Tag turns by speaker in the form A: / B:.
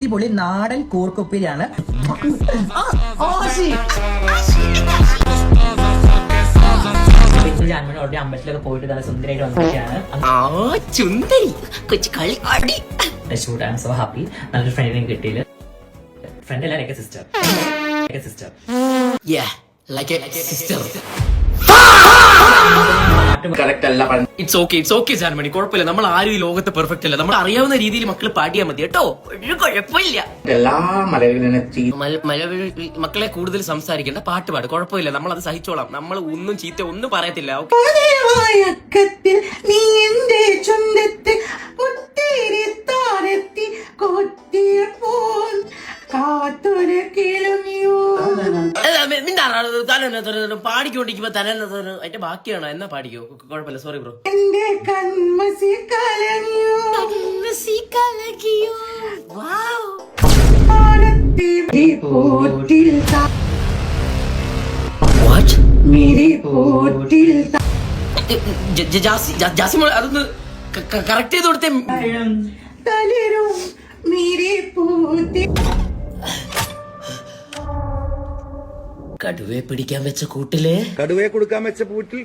A: അടിപൊളി നാടൻ കൂർക്കുപ്പിരിയാണ്. ഓൾറെഡി അമ്പലത്തിലൊക്കെ പോയിട്ട് നല്ല സുന്ദരമായിട്ട് വന്നിരിക്കുകയാണ്. Shoot I am so happy. നല്ലൊരു ഫ്രണ്ടിനെ കിട്ടിയില്ല. ഫ്രണ്ട് അല്ല, like a sister.
B: It's okay ജാൻമണി, കുഴപ്പമില്ല. നമ്മൾ ആരും ഈ ലോകത്ത് പെർഫെക്റ്റ് അല്ല. നമ്മൾ അറിയാവുന്ന രീതിയിൽ മക്കൾ പാടിയാൽ മതി കേട്ടോ, ഒരു കുഴപ്പമില്ല.
C: എല്ലാ
B: മക്കളെ കൂടുതൽ സംസാരിക്കേണ്ട, പാട്ട് പാട്, കുഴപ്പമില്ല. നമ്മൾ അത് സഹിച്ചോളാം. നമ്മൾ ഒന്നും ചീത്ത ഒന്നും പറയത്തില്ല.
A: നീ എന്റെ ചുണ്ടത്ത് ഒത്തിരി താരത്തി കൊത്തിയപ്പോൾ കാത്തൊരു കിളമിയോ.
B: പാടിക്കൊണ്ടിരിക്കുമ്പോ തന്നെ അതിന്റെ ബാക്കിയാണോ? എന്നാ പാടിക്കോ, കുഴപ്പമില്ല. Sorry bro.
A: എന്റെ കൺമസി കലങ്ങിയോ
B: അതൊന്ന് കറക്റ്റ് ചെയ്ത് കൊടുത്തേ.
A: തളിരും മീരി പൂത്തി.
B: കടുവയെ പിടിക്കാൻ വെച്ച കൂട്ടില്
C: കടുവയെ കൊടുക്കാൻ വെച്ച പൂട്ടിൽ